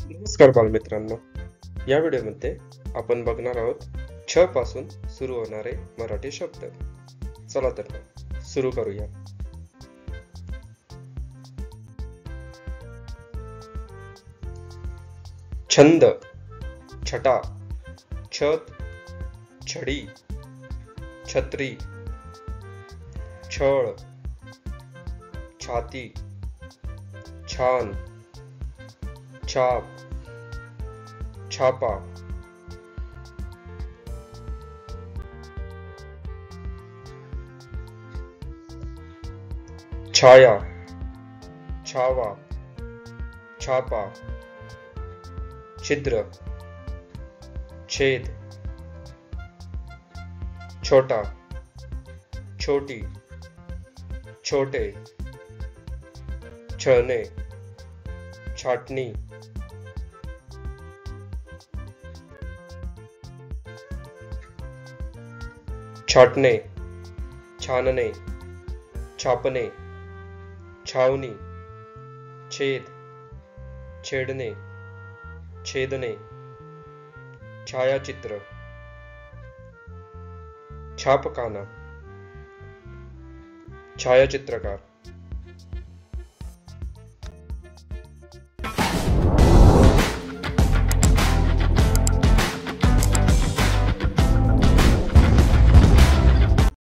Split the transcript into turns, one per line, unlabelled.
नमस्कार बालमित्रांनो. या व्हिडिओमध्ये आपण बघणार आहोत छ पासून सुरू होणारे मराठी शब्द. चला तर मग सुरू करूया. छंद, छटा, छत, छडी, छत्री, छळ, छाती, छान, छाप, छापा, छाया, छावा, छापा, छिद्र, छेद, छोटा, छोटी, छोटे, छळणे, छाटणी, छाटणे, छानणे, छापणे, छावणी, छेद, छेडणे, छेदणे, छायाचित्र, छापखाना, छायाचित्रकार,